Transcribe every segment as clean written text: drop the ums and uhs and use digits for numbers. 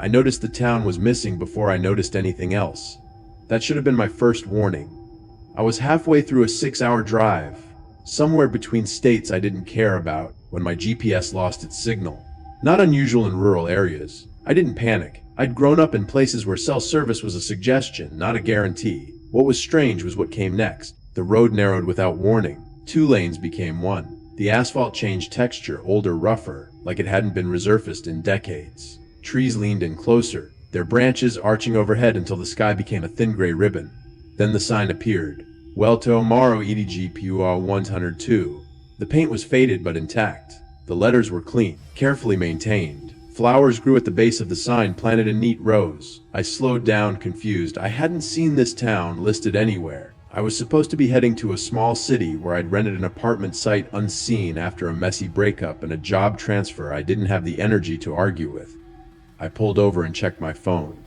I noticed the town was missing before I noticed anything else. That should have been my first warning. I was halfway through a 6-hour drive, somewhere between states I didn't care about, when my GPS lost its signal. Not unusual in rural areas. I didn't panic. I'd grown up in places where cell service was a suggestion, not a guarantee. What was strange was what came next. The road narrowed without warning. 2 lanes became 1. The asphalt changed texture, older, rougher, like it hadn't been resurfaced in decades. Trees leaned in closer, their branches arching overhead until the sky became a thin gray ribbon. Then the sign appeared. Welto Maro EDGPUR 102. The paint was faded but intact. The letters were clean, carefully maintained. Flowers grew at the base of the sign, planted in neat rows. I slowed down, confused. I hadn't seen this town listed anywhere. I was supposed to be heading to a small city where I'd rented an apartment site unseen after a messy breakup and a job transfer I didn't have the energy to argue with. I pulled over and checked my phone.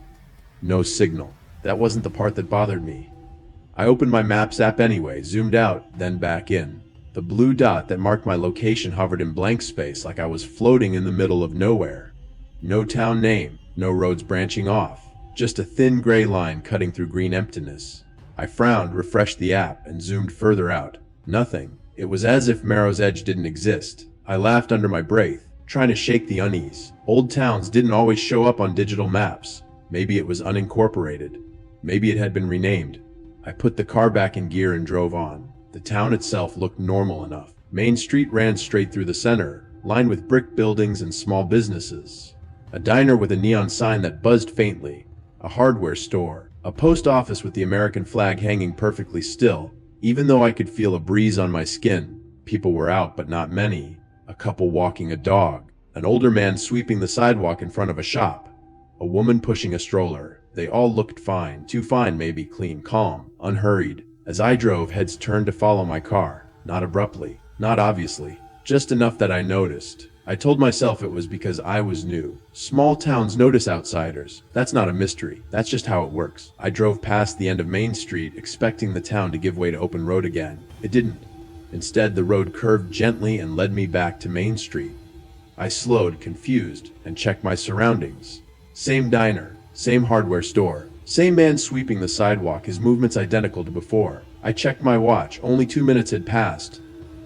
No signal. That wasn't the part that bothered me. I opened my Maps app anyway, zoomed out, then back in. The blue dot that marked my location hovered in blank space like I was floating in the middle of nowhere. No town name, no roads branching off, just a thin gray line cutting through green emptiness. I frowned, refreshed the app, and zoomed further out. Nothing. It was as if Marrow's Edge didn't exist. I laughed under my breath, trying to shake the unease. Old towns didn't always show up on digital maps. Maybe it was unincorporated. Maybe it had been renamed. I put the car back in gear and drove on. The town itself looked normal enough. Main Street ran straight through the center, lined with brick buildings and small businesses. A diner with a neon sign that buzzed faintly. A hardware store. A post office with the American flag hanging perfectly still. Even though I could feel a breeze on my skin, people were out, but not many. A couple walking a dog. An older man sweeping the sidewalk in front of a shop. A woman pushing a stroller. They all looked fine. Too fine, maybe. Clean, calm, unhurried. As I drove, heads turned to follow my car. Not abruptly. Not obviously. Just enough that I noticed. I told myself it was because I was new. Small towns notice outsiders. That's not a mystery. That's just how it works. I drove past the end of Main Street, expecting the town to give way to open road again. It didn't. Instead, the road curved gently and led me back to Main Street. I slowed, confused, and checked my surroundings. Same diner, same hardware store, same man sweeping the sidewalk, his movements identical to before. I checked my watch. Only 2 minutes had passed.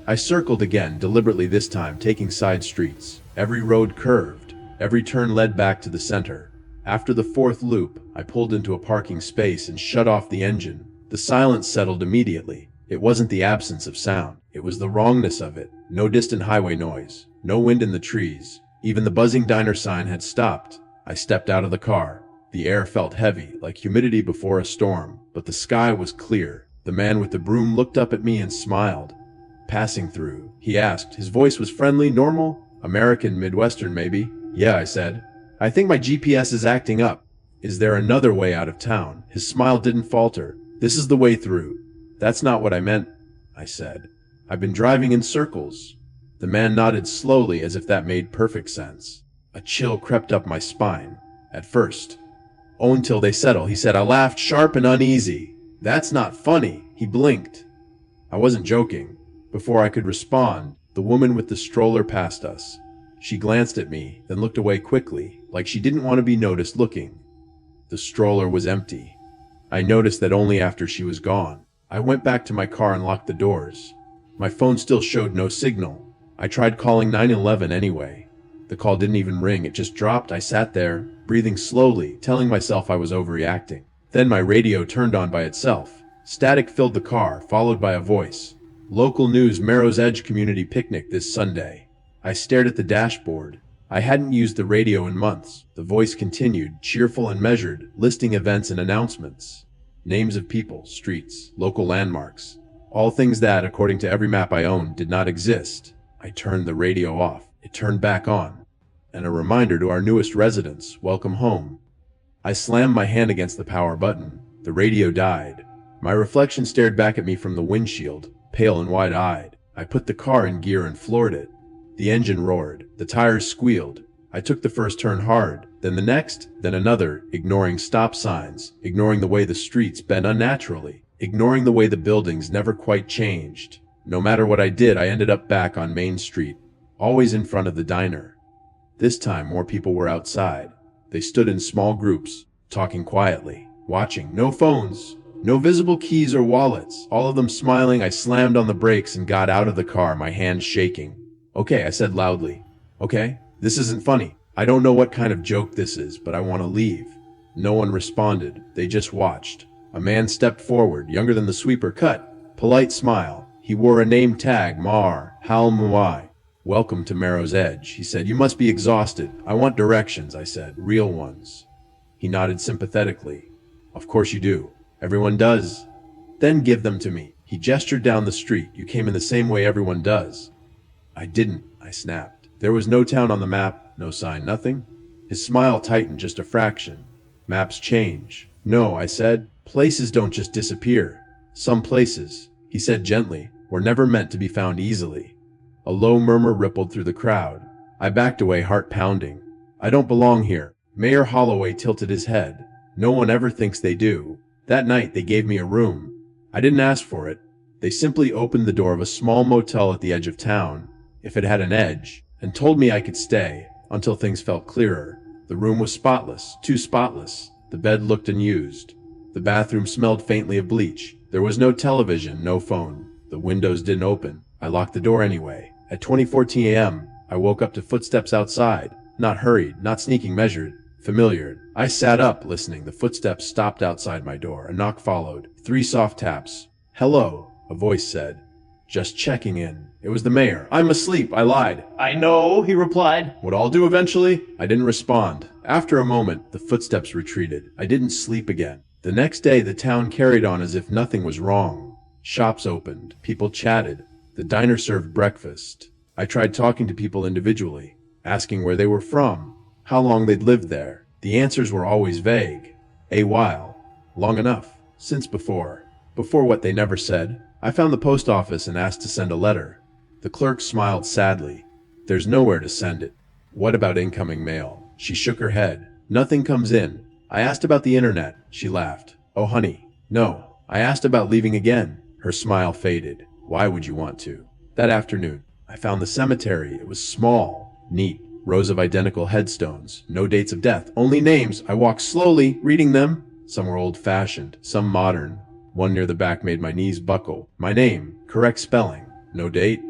I circled again, deliberately this time, taking side streets. Every road curved. Every turn led back to the center. After the 4th loop, I pulled into a parking space and shut off the engine. The silence settled immediately. It wasn't the absence of sound. It was the wrongness of it. No distant highway noise. No wind in the trees. Even the buzzing diner sign had stopped. I stepped out of the car. The air felt heavy, like humidity before a storm, but the sky was clear. The man with the broom looked up at me and smiled. "Passing through?" he asked. His voice was friendly, normal. American, Midwestern maybe. "Yeah," I said. "I think my GPS is acting up. Is there another way out of town?" His smile didn't falter. "This is the way through." "That's not what I meant," I said. "I've been driving in circles." The man nodded slowly, as if that made perfect sense. A chill crept up my spine. At first. "Oh, until they settle," he said. I laughed, sharp and uneasy. "That's not funny." He blinked. I wasn't joking. Before I could respond, the woman with the stroller passed us. She glanced at me, then looked away quickly, like she didn't want to be noticed looking. The stroller was empty. I noticed that only after she was gone. I went back to my car and locked the doors. My phone still showed no signal. I tried calling 911 anyway. The call didn't even ring, it just dropped. I sat there, breathing slowly, telling myself I was overreacting. Then my radio turned on by itself. Static filled the car, followed by a voice. "Local news, Marrow's Edge community picnic this Sunday." I stared at the dashboard. I hadn't used the radio in months. The voice continued, cheerful and measured, listing events and announcements. Names of people, streets, local landmarks. All things that, according to every map I owned, did not exist. I turned the radio off. It turned back on. And a reminder to our newest residents, welcome home. I slammed my hand against the power button. The radio died. My reflection stared back at me from the windshield, pale and wide-eyed. I put the car in gear and floored it. The engine roared. The tires squealed. I took the first turn hard, then the next, then another, ignoring stop signs, ignoring the way the streets bent unnaturally, ignoring the way the buildings never quite changed. No matter what I did, I ended up back on Main Street, always in front of the diner. This time, more people were outside. They stood in small groups, talking quietly, watching. No phones, no visible keys or wallets. All of them smiling. I slammed on the brakes and got out of the car, my hands shaking. Okay, I said loudly. Okay, this isn't funny. I don't know what kind of joke this is, but I want to leave. No one responded. They just watched. A man stepped forward, younger than the sweeper cut. Polite smile. He wore a name tag, Mar Hal Muai. Welcome to Marrow's Edge, he said. You must be exhausted. I want directions, I said. Real ones. He nodded sympathetically. Of course you do. Everyone does. Then give them to me. He gestured down the street. You came in the same way everyone does. I didn't, I snapped. There was no town on the map, no sign, nothing. His smile tightened just a fraction. Maps change. No, I said. Places don't just disappear. Some places, he said gently, were never meant to be found easily. A low murmur rippled through the crowd. I backed away, heart pounding. I don't belong here. Mayor Holloway tilted his head. No one ever thinks they do. That night they gave me a room. I didn't ask for it. They simply opened the door of a small motel at the edge of town, if it had an edge, and told me I could stay until things felt clearer. The room was spotless, too spotless. The bed looked unused. The bathroom smelled faintly of bleach. There was no television, no phone. The windows didn't open. I locked the door anyway. At 20:14 a.m., I woke up to footsteps outside. Not hurried, not sneaking, measured, familiar. I sat up, listening. The footsteps stopped outside my door. A knock followed. 3 soft taps. Hello, a voice said. Just checking in. It was the mayor. I'm asleep, I lied. I know, he replied. Would all do eventually? I didn't respond. After a moment, the footsteps retreated. I didn't sleep again. The next day, the town carried on as if nothing was wrong. Shops opened. People chatted. The diner served breakfast. I tried talking to people individually, asking where they were from, how long they'd lived there. The answers were always vague. A while. Long enough. Since before. Before what they never said. I found the post office and asked to send a letter. The clerk smiled sadly. There's nowhere to send it. What about incoming mail? She shook her head. Nothing comes in. I asked about the internet. She laughed. Oh, honey. No. I asked about leaving again. Her smile faded. Why would you want to? That afternoon, I found the cemetery. It was small, neat, rows of identical headstones, no dates of death, only names. I walked slowly, reading them. Some were old-fashioned, some modern. One near the back made my knees buckle. My name, correct spelling, no date.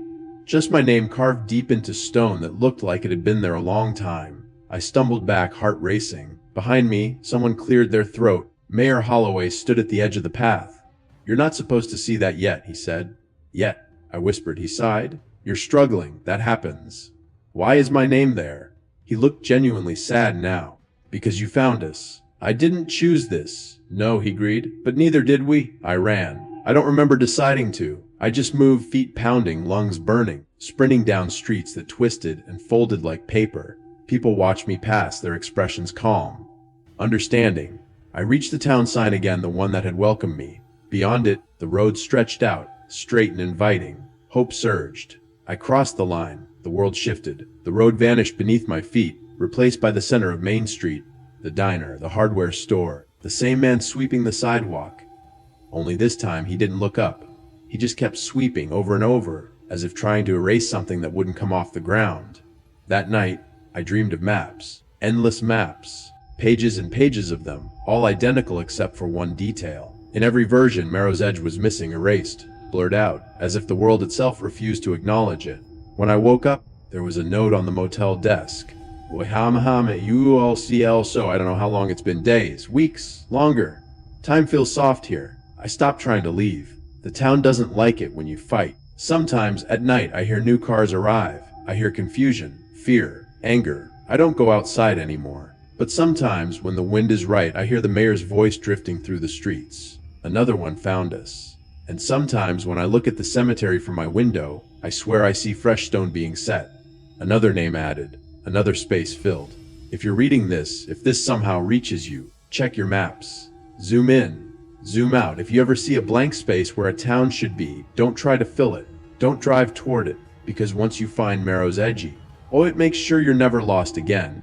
Just my name carved deep into stone that looked like it had been there a long time. I stumbled back, heart racing. Behind me, someone cleared their throat. Mayor Holloway stood at the edge of the path. You're not supposed to see that yet, he said. Yet, I whispered. He sighed. You're struggling. That happens. Why is my name there? He looked genuinely sad now. Because you found us. I didn't choose this. No, he agreed. But neither did we. I ran. I don't remember deciding to. I just moved, feet pounding, lungs burning, sprinting down streets that twisted and folded like paper. People watched me pass, their expressions calm, understanding. I reached the town sign again, the one that had welcomed me. Beyond it, the road stretched out, straight and inviting. Hope surged. I crossed the line. The world shifted. The road vanished beneath my feet, replaced by the center of Main Street. The diner, the hardware store, the same man sweeping the sidewalk. Only this time he didn't look up. He just kept sweeping over and over, as if trying to erase something that wouldn't come off the ground. That night, I dreamed of maps. Endless maps. Pages and pages of them, all identical except for one detail. In every version, Marrow's Edge was missing, erased, blurred out, as if the world itself refused to acknowledge it. When I woke up, there was a note on the motel desk. ULCL, so I don't know how long it's been, days, weeks, longer. Time feels soft here. I stopped trying to leave. The town doesn't like it when you fight. Sometimes, at night, I hear new cars arrive. I hear confusion, fear, anger. I don't go outside anymore. But sometimes, when the wind is right, I hear the mayor's voice drifting through the streets. Another one found us. And sometimes, when I look at the cemetery from my window, I swear I see fresh stone being set. Another name added. Another space filled. If you're reading this, if this somehow reaches you, check your maps. Zoom in. Zoom out. If you ever see a blank space where a town should be, don't try to fill it. Don't drive toward it. Because once you find Marrow's Edge, it makes sure you're never lost again.